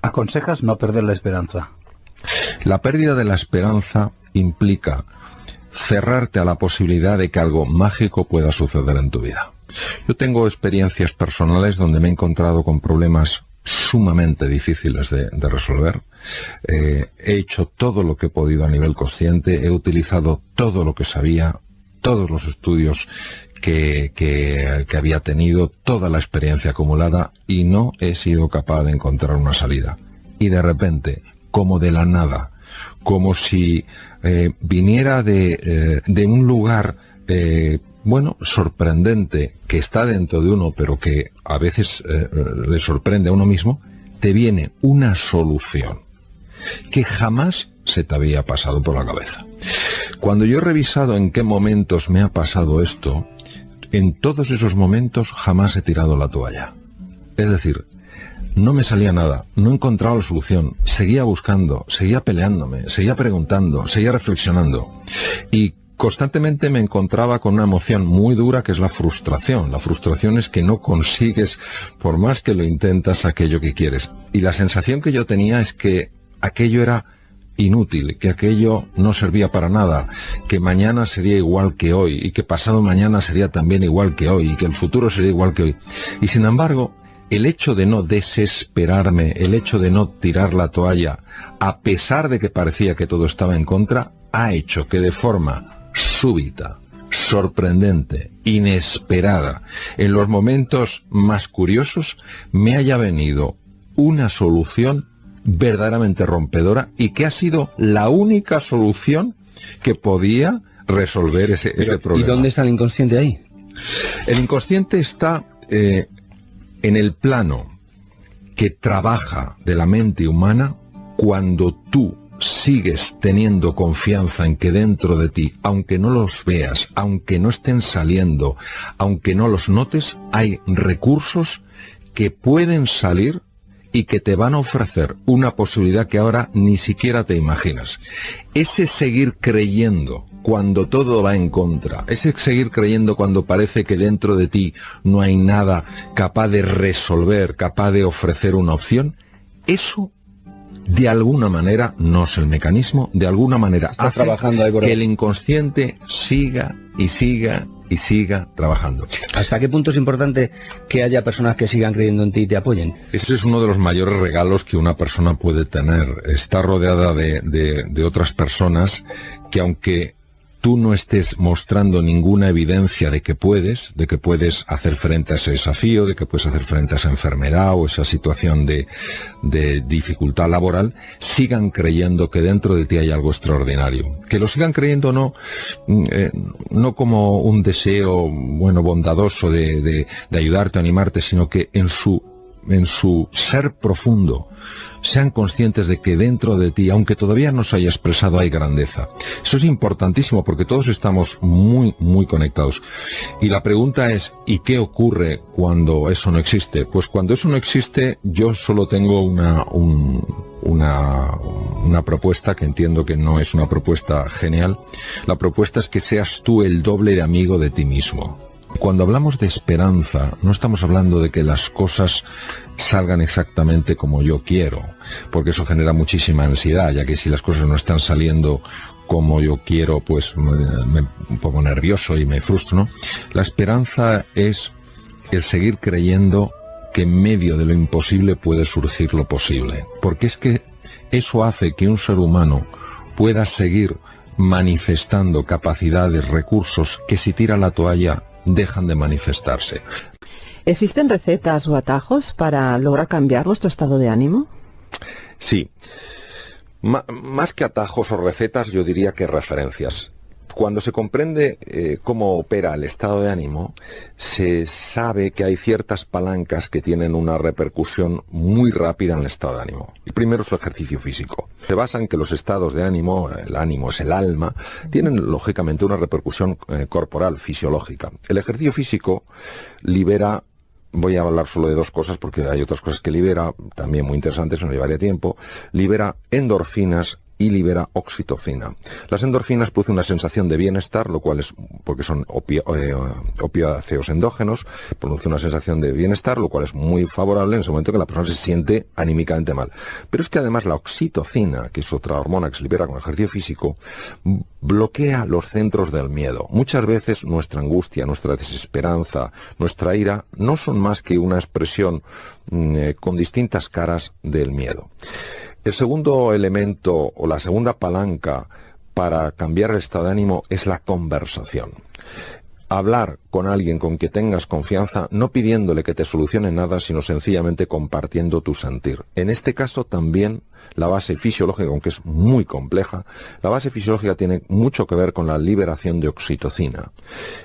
Aconsejas no perder la esperanza. La pérdida de la esperanza implica cerrarte a la posibilidad de que algo mágico pueda suceder en tu vida. Yo tengo experiencias personales donde me he encontrado con problemas sumamente difíciles de resolver. He hecho todo lo que he podido a nivel consciente, he utilizado todo lo que sabía, todos los estudios que había tenido, toda la experiencia acumulada, y no he sido capaz de encontrar una salida. Y de repente, como de la nada, como si viniera de un lugar sorprendente, que está dentro de uno, pero que a veces le sorprende a uno mismo, te viene una solución que jamás se te había pasado por la cabeza. Cuando yo he revisado en qué momentos me ha pasado esto, en todos esos momentos jamás he tirado la toalla. Es decir, no me salía nada, no encontraba la solución, seguía buscando, seguía peleándome, seguía preguntando, seguía reflexionando. Y constantemente me encontraba con una emoción muy dura, que es la frustración. La frustración es que no consigues, por más que lo intentas, aquello que quieres. Y la sensación que yo tenía es que aquello era inútil, que aquello no servía para nada, que mañana sería igual que hoy, y que pasado mañana sería también igual que hoy, y que el futuro sería igual que hoy. Y sin embargo, el hecho de no desesperarme, el hecho de no tirar la toalla, a pesar de que parecía que todo estaba en contra, ha hecho que de forma súbita, sorprendente, inesperada, en los momentos más curiosos, me haya venido una solución verdaderamente rompedora, y que ha sido la única solución que podía resolver ese problema. ¿Y dónde está el inconsciente ahí? El inconsciente está en el plano que trabaja de la mente humana cuando tú sigues teniendo confianza en que dentro de ti, aunque no los veas, aunque no estén saliendo, aunque no los notes, hay recursos que pueden salir y que te van a ofrecer una posibilidad que ahora ni siquiera te imaginas. Ese seguir creyendo cuando todo va en contra, ese seguir creyendo cuando parece que dentro de ti no hay nada capaz de resolver, capaz de ofrecer una opción, eso de alguna manera, no es el mecanismo, de alguna manera hace que el inconsciente siga y siga y siga trabajando. ¿Hasta qué punto es importante que haya personas que sigan creyendo en ti y te apoyen? Ese es uno de los mayores regalos que una persona puede tener. Está rodeada de otras personas que, aunque tú no estés mostrando ninguna evidencia de que puedes hacer frente a ese desafío, de que puedes hacer frente a esa enfermedad o esa situación de dificultad laboral, sigan creyendo que dentro de ti hay algo extraordinario. Que lo sigan creyendo no como un deseo bondadoso de ayudarte, animarte, sino que en su ser profundo sean conscientes de que dentro de ti, aunque todavía no se haya expresado, hay grandeza. Eso es importantísimo porque todos estamos muy, muy conectados. Y la pregunta es, ¿y qué ocurre cuando eso no existe? Pues cuando eso no existe, yo solo tengo una propuesta, que entiendo que no es una propuesta genial. La propuesta es que seas tú el doble de amigo de ti mismo. Cuando hablamos de esperanza, no estamos hablando de que las cosas salgan exactamente como yo quiero, porque eso genera muchísima ansiedad, ya que si las cosas no están saliendo como yo quiero, pues me pongo nervioso y me frustro, ¿no? La esperanza es el seguir creyendo que en medio de lo imposible puede surgir lo posible, porque es que eso hace que un ser humano pueda seguir manifestando capacidades, recursos, que si tira la toalla dejan de manifestarse. ¿Existen recetas o atajos para lograr cambiar vuestro estado de ánimo? Sí. Más que atajos o recetas, yo diría que referencias. Cuando se comprende cómo opera el estado de ánimo, se sabe que hay ciertas palancas que tienen una repercusión muy rápida en el estado de ánimo. El primero es el ejercicio físico. Se basa en que los estados de ánimo, el ánimo es el alma, tienen lógicamente una repercusión corporal, fisiológica. El ejercicio físico libera, voy a hablar solo de dos cosas porque hay otras cosas que libera, también muy interesantes, me llevaría tiempo, libera endorfinas y libera oxitocina. Las endorfinas producen una sensación de bienestar, lo cual es porque son opiáceos endógenos, produce una sensación de bienestar, lo cual es muy favorable en ese momento que la persona se siente anímicamente mal. Pero es que además la oxitocina, que es otra hormona que se libera con el ejercicio físico, bloquea los centros del miedo. Muchas veces nuestra angustia, nuestra desesperanza, nuestra ira no son más que una expresión con distintas caras del miedo. El segundo elemento o la segunda palanca para cambiar el estado de ánimo es la conversación. Hablar con alguien con quien tengas confianza, no pidiéndole que te solucione nada, sino sencillamente compartiendo tu sentir. En este caso también la base fisiológica, aunque es muy compleja, la base fisiológica tiene mucho que ver con la liberación de oxitocina.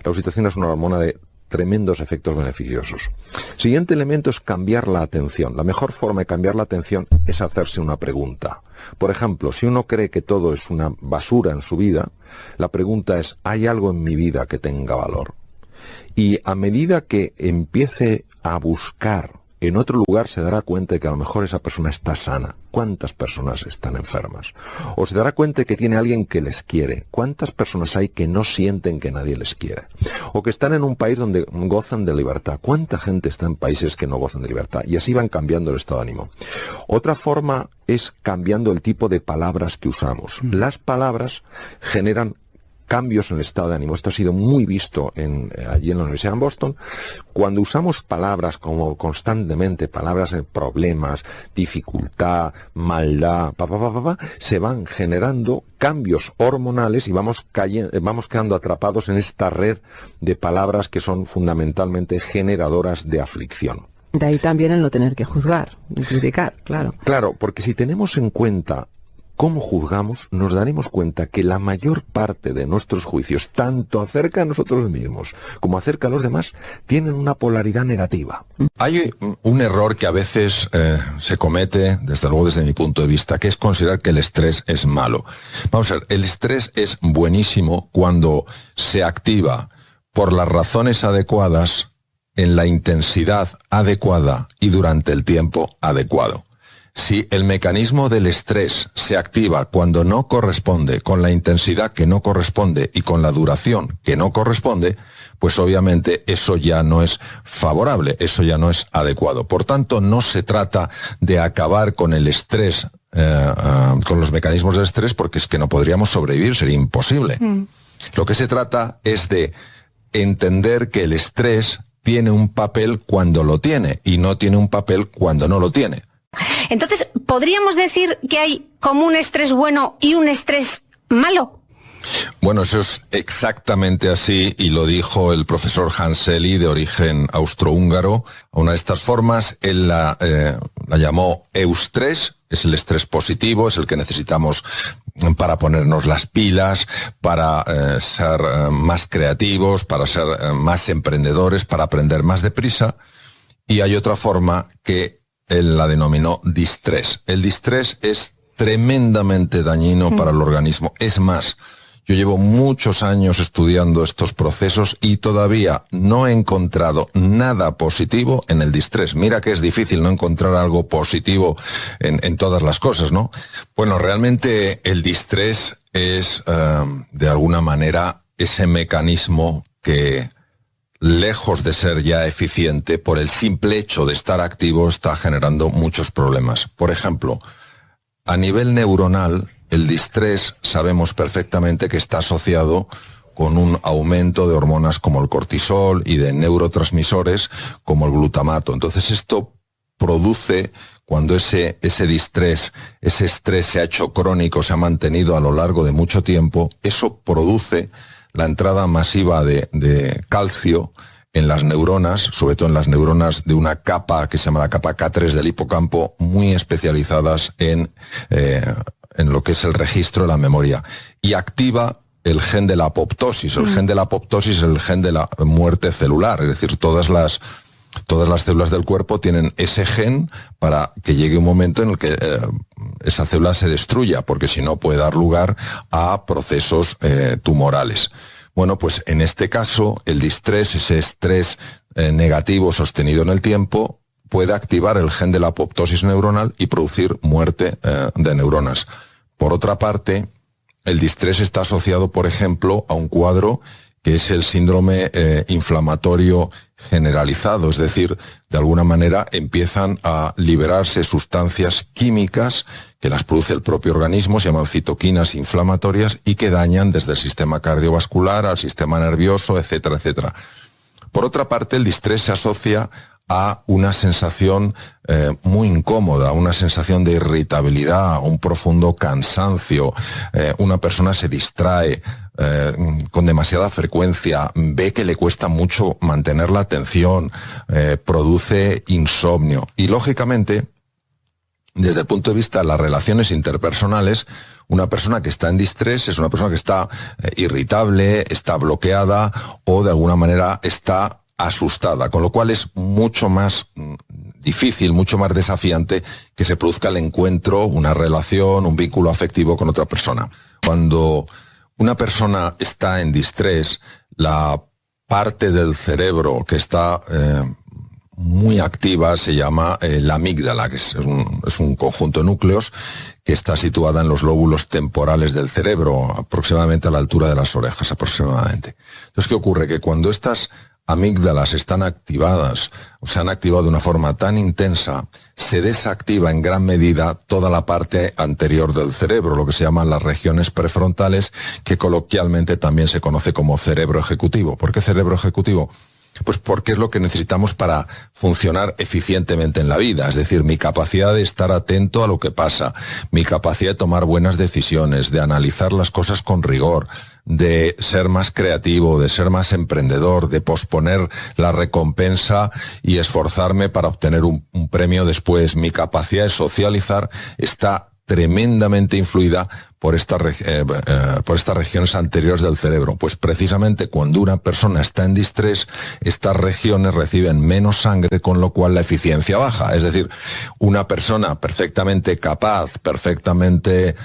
La oxitocina es una hormona de tremendos efectos beneficiosos. Siguiente elemento es cambiar la atención. La mejor forma de cambiar la atención es hacerse una pregunta. Por ejemplo, si uno cree que todo es una basura en su vida, la pregunta es, ¿hay algo en mi vida que tenga valor? Y a medida que empiece a buscar en otro lugar, se dará cuenta de que a lo mejor esa persona está sana. ¿Cuántas personas están enfermas? O se dará cuenta de que tiene alguien que les quiere. ¿Cuántas personas hay que no sienten que nadie les quiere? O que están en un país donde gozan de libertad. ¿Cuánta gente está en países que no gozan de libertad? Y así van cambiando el estado de ánimo. Otra forma es cambiando el tipo de palabras que usamos. Las palabras generan cambios en el estado de ánimo. Esto ha sido muy visto allí en la Universidad de Boston. Cuando usamos palabras como constantemente, palabras de problemas, dificultad, maldad, se van generando cambios hormonales y vamos quedando atrapados en esta red de palabras que son fundamentalmente generadoras de aflicción. De ahí también el no tener que juzgar y criticar, claro. Claro, porque si tenemos en cuenta cómo juzgamos, nos daremos cuenta que la mayor parte de nuestros juicios, tanto acerca de nosotros mismos como acerca de los demás, tienen una polaridad negativa. Hay un error que a veces se comete, desde luego desde mi punto de vista, que es considerar que el estrés es malo. Vamos a ver, el estrés es buenísimo cuando se activa por las razones adecuadas, en la intensidad adecuada y durante el tiempo adecuado. Si el mecanismo del estrés se activa cuando no corresponde, con la intensidad que no corresponde y con la duración que no corresponde, pues obviamente eso ya no es favorable, eso ya no es adecuado. Por tanto, no se trata de acabar con el estrés, con los mecanismos del estrés, porque es que no podríamos sobrevivir, sería imposible. Lo que se trata es de entender que el estrés tiene un papel cuando lo tiene y no tiene un papel cuando no lo tiene. Entonces, ¿podríamos decir que hay como un estrés bueno y un estrés malo? Bueno, eso es exactamente así y lo dijo el profesor Hans Selye, de origen austrohúngaro. Una de estas formas, él la llamó eustrés, es el estrés positivo, es el que necesitamos para ponernos las pilas, para ser más creativos, para ser más emprendedores, para aprender más deprisa. Y hay otra forma que él la denominó distrés. El distrés es tremendamente dañino para el organismo. Es más, yo llevo muchos años estudiando estos procesos y todavía no he encontrado nada positivo en el distrés. Mira que es difícil no encontrar algo positivo en todas las cosas, ¿no? Bueno, realmente el distrés es, de alguna manera, ese mecanismo que, lejos de ser ya eficiente, por el simple hecho de estar activo, está generando muchos problemas. Por ejemplo, a nivel neuronal, el distrés sabemos perfectamente que está asociado con un aumento de hormonas como el cortisol y de neurotransmisores como el glutamato. Entonces esto produce, cuando ese distrés, ese estrés se ha hecho crónico, se ha mantenido a lo largo de mucho tiempo, eso produce la entrada masiva de calcio en las neuronas, sobre todo en las neuronas de una capa que se llama la capa K3 del hipocampo, muy especializadas en lo que es el registro de la memoria, y activa el gen de la apoptosis. El gen de la apoptosis es el gen de la muerte celular, es decir, todas las células del cuerpo tienen ese gen para que llegue un momento en el que esa célula se destruya, porque si no puede dar lugar a procesos tumorales. Bueno, pues en este caso el distrés, ese estrés negativo sostenido en el tiempo, puede activar el gen de la apoptosis neuronal y producir muerte de neuronas. Por otra parte, el distrés está asociado, por ejemplo, a un cuadro que es el síndrome inflamatorio generalizado, es decir, de alguna manera empiezan a liberarse sustancias químicas que las produce el propio organismo, se llaman citoquinas inflamatorias y que dañan desde el sistema cardiovascular al sistema nervioso, etcétera, etcétera. Por otra parte, el distrés se asocia a una sensación muy incómoda, una sensación de irritabilidad, un profundo cansancio, una persona se distrae con demasiada frecuencia, ve que le cuesta mucho mantener la atención, produce insomnio y lógicamente, desde el punto de vista de las relaciones interpersonales, una persona que está en distrés es una persona que está irritable, está bloqueada o de alguna manera está asustada, con lo cual es mucho más difícil, mucho más desafiante que se produzca el encuentro, una relación, un vínculo afectivo con otra persona. Cuando una persona está en distrés, la parte del cerebro que está muy activa se llama la amígdala, que es un conjunto de núcleos que está situada en los lóbulos temporales del cerebro, aproximadamente a la altura de las orejas, aproximadamente. Entonces, ¿qué ocurre? Que cuando estas amígdalas están activadas o se han activado de una forma tan intensa, se desactiva en gran medida toda la parte anterior del cerebro, lo que se llaman las regiones prefrontales, que coloquialmente también se conoce como cerebro ejecutivo. ¿Por qué cerebro ejecutivo? Pues porque es lo que necesitamos para funcionar eficientemente en la vida, es decir, mi capacidad de estar atento a lo que pasa, mi capacidad de tomar buenas decisiones, de analizar las cosas con rigor, de ser más creativo, de ser más emprendedor, de posponer la recompensa y esforzarme para obtener un premio después. Mi capacidad de socializar está tremendamente influida por estas regiones anteriores del cerebro. Pues precisamente cuando una persona está en distrés, estas regiones reciben menos sangre, con lo cual la eficiencia baja. Es decir, una persona perfectamente capaz, perfectamente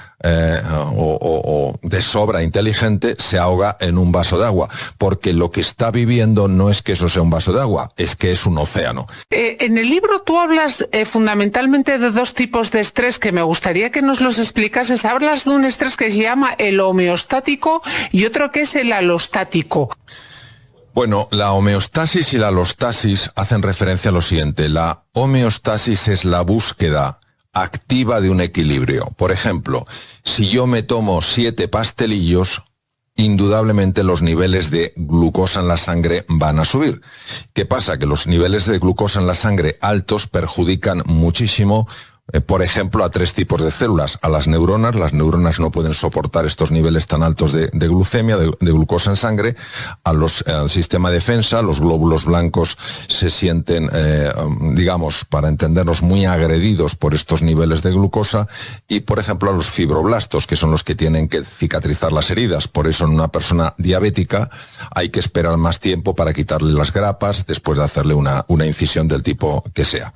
o de sobra inteligente, se ahoga en un vaso de agua, porque lo que está viviendo no es que eso sea un vaso de agua, es que es un océano. En el libro tú hablas fundamentalmente de dos tipos de estrés que me gustaría que nos los explicases. Hablas de un estrés que se llama el homeostático y otro que es el alostático. Bueno, la homeostasis y la alostasis hacen referencia a lo siguiente. La homeostasis es la búsqueda activa de un equilibrio. Por ejemplo, si yo me tomo 7 pastelillos, indudablemente los niveles de glucosa en la sangre van a subir. ¿Qué pasa? Que los niveles de glucosa en la sangre altos perjudican muchísimo, por ejemplo, a 3 tipos de células. A las neuronas no pueden soportar estos niveles tan altos de glucemia, de glucosa en sangre. Al sistema de defensa, los glóbulos blancos se sienten, digamos, para entendernos, muy agredidos por estos niveles de glucosa. Y, por ejemplo, a los fibroblastos, que son los que tienen que cicatrizar las heridas. Por eso en una persona diabética hay que esperar más tiempo para quitarle las grapas después de hacerle una incisión del tipo que sea.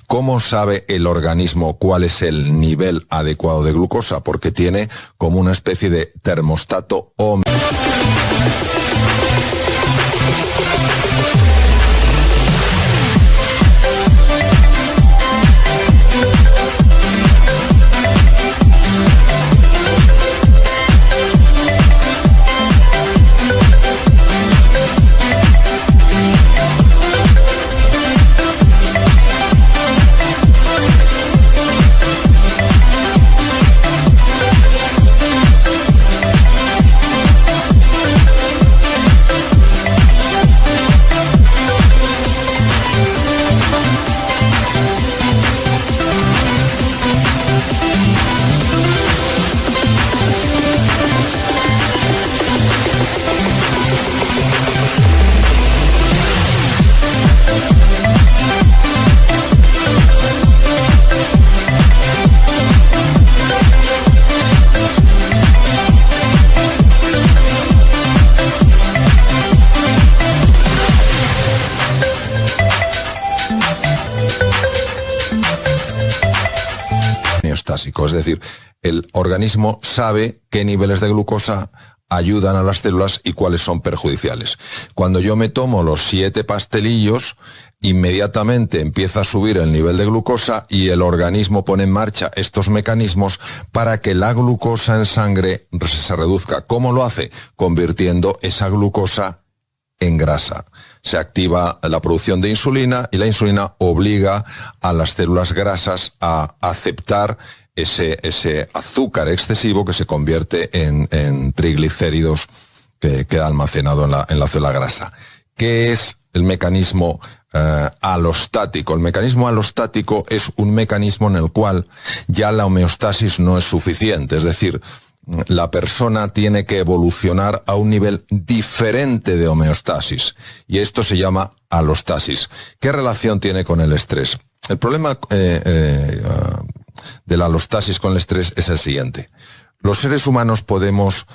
¿Cómo sabe el organismo cuál es el nivel adecuado de glucosa? Porque tiene como una especie de termostato homeostásico, es decir, el organismo sabe qué niveles de glucosa ayudan a las células y cuáles son perjudiciales. Cuando yo me tomo los 7 pastelillos, inmediatamente empieza a subir el nivel de glucosa y el organismo pone en marcha estos mecanismos para que la glucosa en sangre se reduzca. ¿Cómo lo hace? Convirtiendo esa glucosa en grasa. Se activa la producción de insulina y la insulina obliga a las células grasas a aceptar ese azúcar excesivo que se convierte en triglicéridos que queda almacenado en la célula grasa. ¿Qué es el mecanismo alostático? El mecanismo alostático es un mecanismo en el cual ya la homeostasis no es suficiente, es decir, la persona tiene que evolucionar a un nivel diferente de homeostasis y esto se llama alostasis. ¿Qué relación tiene con el estrés? El problema de la alostasis con el estrés es el siguiente. Los seres humanos podemos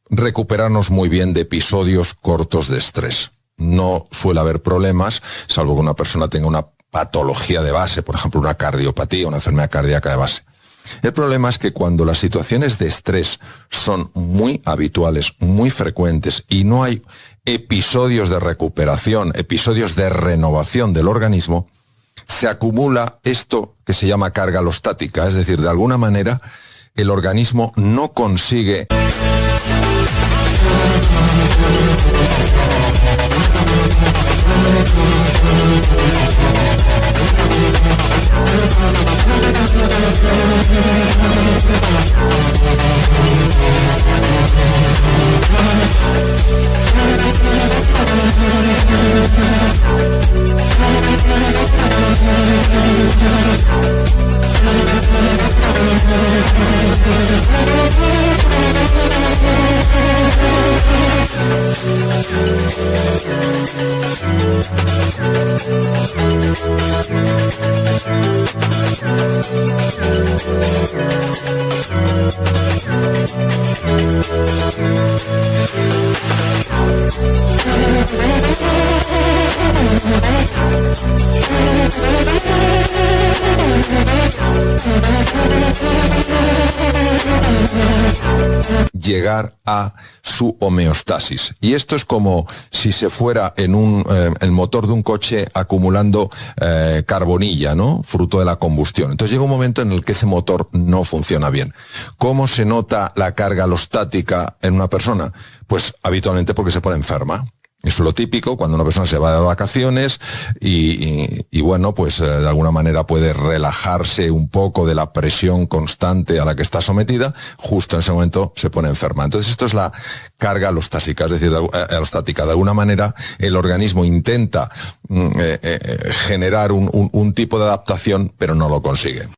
recuperarnos muy bien de episodios cortos de estrés. No suele haber problemas, salvo que una persona tenga una patología de base, por ejemplo, una cardiopatía, una enfermedad cardíaca de base. El problema es que cuando las situaciones de estrés son muy habituales, muy frecuentes y no hay episodios de recuperación, episodios de renovación del organismo, se acumula esto que se llama carga alostática, es decir, de alguna manera el organismo no consigue llegar a su homeostasis. Y esto es como si se fuera en el motor de un coche acumulando carbonilla, ¿no? Fruto de la combustión. Entonces llega un momento en el que ese motor no funciona bien. ¿Cómo se nota la carga alostática en una persona? Pues habitualmente porque se pone enferma. Eso es lo típico cuando una persona se va de vacaciones y bueno, pues de alguna manera puede relajarse un poco de la presión constante a la que está sometida, justo en ese momento se pone enferma. Entonces esto es la carga alostática, es decir, alostática. De alguna manera el organismo intenta generar un tipo de adaptación, pero no lo consigue.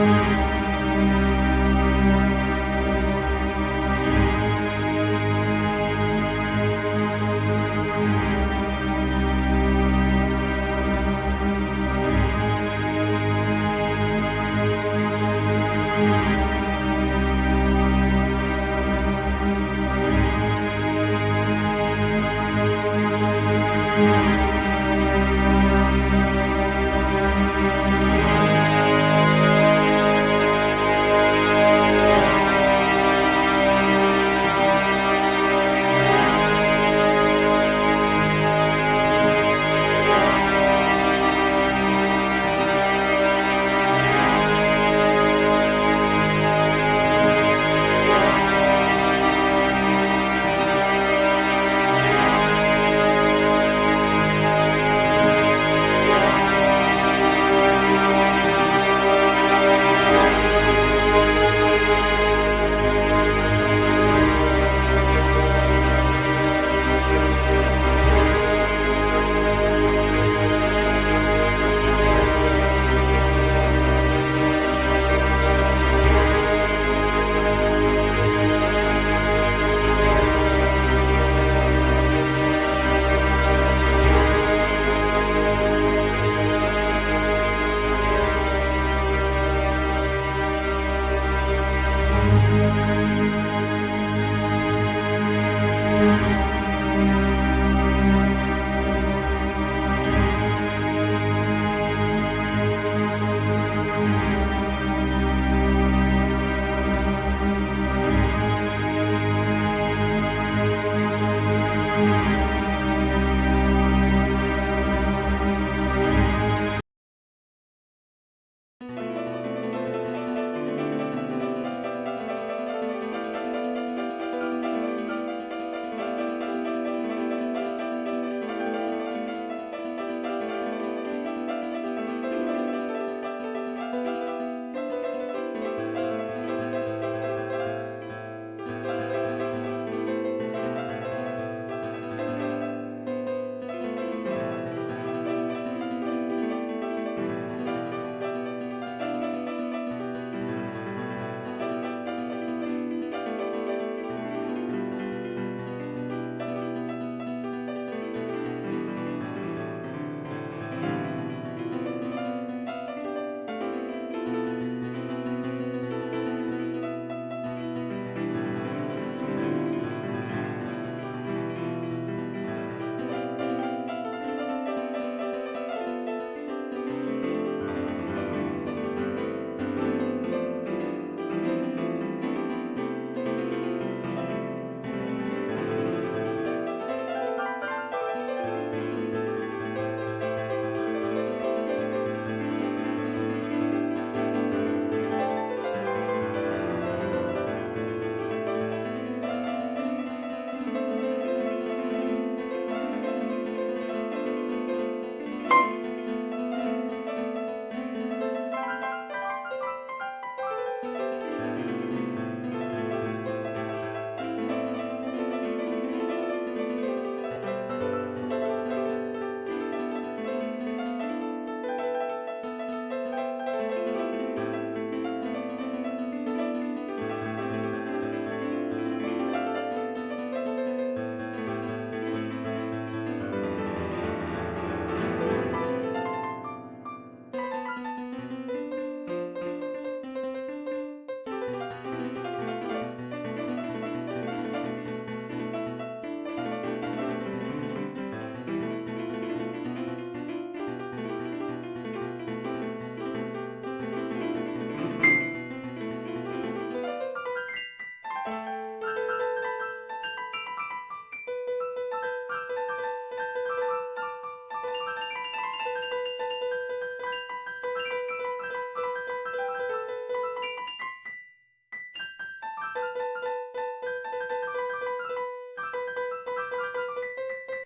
Thank you.